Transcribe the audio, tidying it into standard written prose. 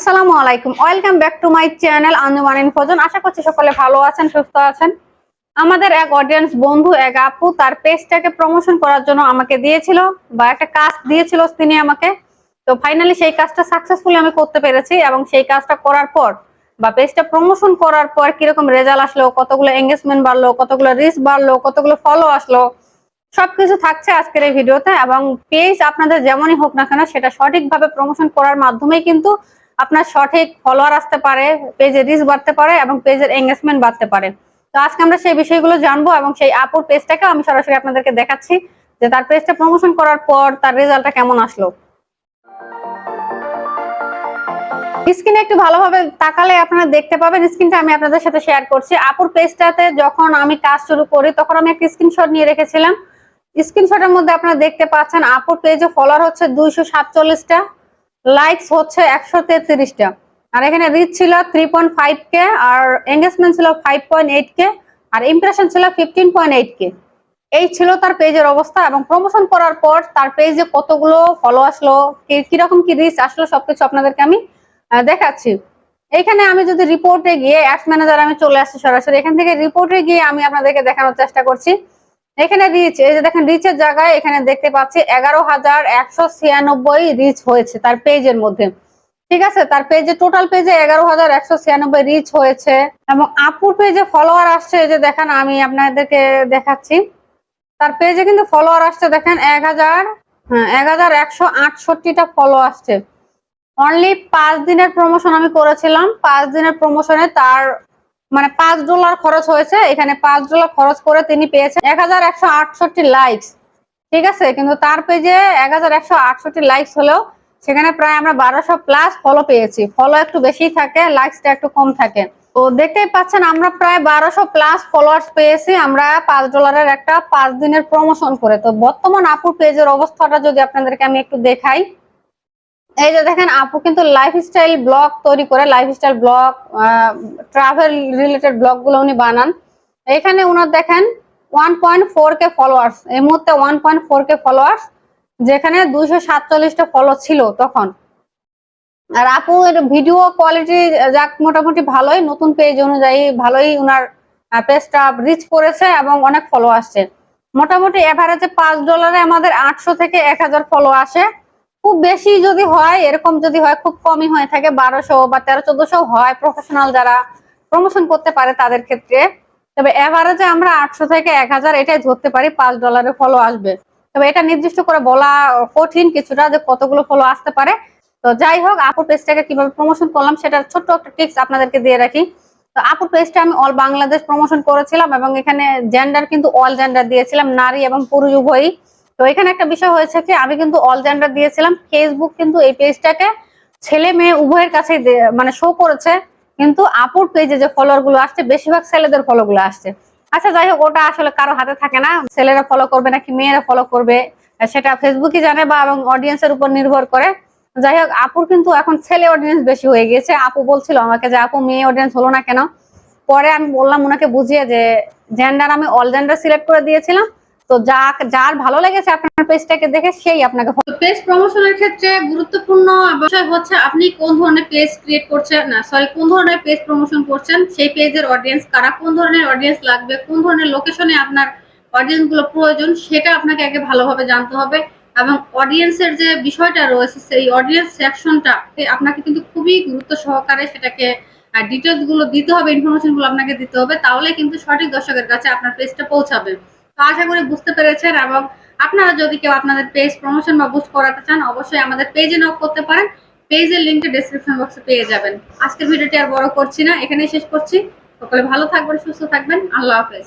আসসালামু আলাইকুম, welcome back to my channel Anjuman Infozone. আশা করছি সকলে ভালো আছেন, সুস্থ আছেন। আমাদের এক অডিয়েন্স বন্ধু, এক আপু তার পেজটাকে প্রমোশন করার জন্য আমাকে দিয়েছিল বা একটা কাজ দিয়েছিল তিনি আমাকে। তো ফাইনালি সেই কাজটা সাকসেসফুলি আমি করতে পেরেছি এবং সেই কাজটা করার পর বা পেজটা প্রমোশন করার পর কিরকম রেজাল্ট আসলো, কতগুলো এঙ্গেজমেন্ট বাড়লো, কতগুলো রিচ বাড়লো, কতগুলো ফলো আসলো, সবকিছু থাকছে আজকের এই ভিডিওতে। এবং পেজ আপনাদের যেমনই হোক না কেন, সেটা সঠিকভাবে প্রমোশন করার মাধ্যমেই কিন্তু আপনার সঠিক ফলোয়ার আসতে পারে, পেজের রিচ বাড়তে পারে এবং পেজের এঙ্গেজমেন্ট বাড়তে পারে। তো আজকে আমরা সেই বিষয়গুলো জানবো এবং সেই আপুর পেজটাকে আমি সরাসরি আপনাদেরকে দেখাচ্ছি যে তার পেজটা প্রমোশন করার পর তার রেজাল্টটা কেমন আসলো। স্ক্রিনে একটু ভালোভাবে তাকালে আপনারা দেখতে পাবেন, স্ক্রিনটা আমি আপনাদের সাথে শেয়ার করছি। আপুর পেজটাতে যখন আমি কাজ শুরু করি তখন আমি একটা স্ক্রিনশট নিয়ে রেখেছিলাম। স্ক্রিনশটের মধ্যে আপনারা দেখতে পাচ্ছেন আপুর পেজে ফলোয়ার হচ্ছে 247টা, লাইকস হচ্ছে 133টা, আর এখানে রিচ ছিল 3.5k, আর এঙ্গেজমেন্ট ছিল 5.8k, আর ইমপ্রেশন ছিল 15.8k। এই ছিল তার পেজের অবস্থা। এবং প্রমোশন করার পর তার পেজে কতগুলো ফলো আসলো, কিরকম কি রিচ আসলো, সবকিছু আপনাদেরকে আমি দেখাচ্ছি। এখানে আমি যদি রিপোর্টে গিয়ে অ্যাডস ম্যানেজার আমি চলে আসছি সরাসরি, এখান থেকে রিপোর্টে গিয়ে আমি আপনাদেরকে দেখানোর চেষ্টা করছি। এখানে রিচ, এই যে দেখেন রিচের জায়গায় এখানে দেখতে পাচ্ছি 11,196 রিচ হয়েছে তার পেজের মধ্যে। ঠিক আছে, তার পেজে টোটাল পেজে 11,196 রিচ হয়েছে। এবং আপুর পেজে ফলোয়ার আসছে, এই যে দেখেন আমি আপনাদেরকে দেখাচ্ছি, তার পেজে কিন্তু ফলোয়ার আসছে দেখেন 1168টা ফলো আসছে। অনলি 5 দিনের প্রমোশন আমি করেছিলাম। 5 দিনের প্রমোশনে তার মানে $5 খরচ হয়েছে। এখানে $5 খরচ করে তিনি পেয়েছেন 1168 লাইকস। ঠিক আছে, কিন্তু তার পেজে 1168 লাইকস হলেও সেখানে প্রায় আমরা 1200+ ফলো পেয়েছি। ফলো একটু বেশি থাকে, লাইকসটা একটু কম থাকে। তো দেখতেই পাচ্ছেন আমরা প্রায় 1200+ ফলোয়ার্স পেয়েছি আমরা $5 একটা 5 দিনের প্রমোশন করে। তো বর্তমান আপুর পেজের অবস্থাটা যদি আপনাদেরকে আমি একটু দেখাই, এই যে দেখেন আপু কিন্তু লাইফস্টাইল ব্লগ তৈরি করে, lifestyle blog, travel related blog গুলো উনি বানান। এখানে উনার দেখেন 1.4k ফলোয়ার্স, এই মুহূর্তে 1.4k ফলোয়ার্স, যেখানে 247টা ফলো ছিল তখন। আর আপু এর ভিডিও কোয়ালিটি যাক মোটামুটি ভালোই, নতুন পেজ অনুযায়ী ভালোই উনার পেজটা রিচ করেছে এবং অনেক ফলো আসছে। মোটামুটি এভারেজে $5 আমাদের 800 থেকে 1000 ফলো আসে। খুব বেশি যদি হয়, এরকম যদি হয়, খুব কমই হয়ে থাকে 1200 বা 1300-1400 হয় প্রফেশনাল যারা প্রমোশন করতে পারে তাদের ক্ষেত্রে। তবে এভারেজে আমরা 800 থেকে 1000 এটাই ধরতে পারি $5 ফলো আসবে। তবে এটা নির্দিষ্ট করে বলা কঠিন কিছুটা যে কতগুলো ফলো আসতে পারে। তো যাই হোক, আপুর পেজটাকে কিভাবে প্রমোশন করলাম সেটার ছোট্ট একটা টিপস আপনাদেরকে দিয়ে রাখি। তো আপুর পেজটা আমি অল বাংলাদেশ প্রমোশন করেছিলাম এবং এখানে জেন্ডার কিন্তু অল জেন্ডার দিয়েছিলাম, নারী এবং পুরুষ উভয়ই। তো এখানে একটা বিষয় হয়েছে কি, আমি কিন্তু অল জেন্ডার দিয়েছিলাম। ফেসবুক কিন্তু এই পেজটাকে ছেলে মেয়ে উভয়ের কাছে মানে শো করেছে, কিন্তু আপুর পেজে যে ফলোয়ার গুলো আসছে বেশিরভাগ ছেলেদের ফলো গুলো আসছে। আচ্ছা যাই হোক, ওটা আসলে কারো হাতে থাকে না, ছেলেরা ফলো করবে নাকি মেয়েরা ফলো করবে সেটা ফেসবুকই জানে বা এবং অডিয়েন্সের উপর নির্ভর করে। যাই হোক, আপুর কিন্তু এখন ছেলে অডিয়েন্স বেশি হয়ে গেছে। আপু বলছিল আমাকে যে আপু মেয়ে অডিয়েন্স হলো না কেন। পরে আমি বললাম ওনাকে বুঝিয়ে যে জেন্ডার আমি অল জেন্ডার সিলেক্ট করে দিয়েছিলাম। তো যার ভালো লেগেছে আপনার পেজটাকে দেখে সেই আপনাকে। পেজ প্রমোশনের ক্ষেত্রে গুরুত্বপূর্ণ বিষয় হচ্ছে আপনি কোন ধরনের পেজ ক্রিয়েট করছেন, না সরি কোন ধরনের পেজ প্রমোশন করছেন, সেই পেজের অডিয়েন্স কারা, কোন ধরনের অডিয়েন্স লাগবে, কোন ধরনের লোকেশনে আপনার অডিয়েন্স গুলো প্রয়োজন, সেটা আপনাকে আগে ভালোভাবে জানতে হবে। এবং অডিয়েন্সের যে বিষয়টা রয়েছে সেই অডিয়েন্স সেকশনটা আপনাকে কিন্তু খুবই গুরুত্ব সহকারে সেটাকে ডিটেলস গুলো দিতে হবে, ইনফরমেশন গুলো আপনাকে দিতে হবে, তাহলে কিন্তু সঠিক দর্শকের কাছে আপনার পেজটা পৌঁছাবে। তো আশা করি বুঝতে পেরেছেন। এবং আপনারা যদি কেউ আপনাদের পেজ প্রমোশন বা বুস্ট করাতে চান, অবশ্যই আমাদের পেজে নক করতে পারেন। পেজের লিংকটা ডেসক্রিপশন বক্সে পেয়ে যাবেন। আজকের ভিডিওটি আর বড় করছি না, এখানেই শেষ করছি। সকলে ভালো থাকবেন, সুস্থ থাকবেন। আল্লাহ হাফেজ।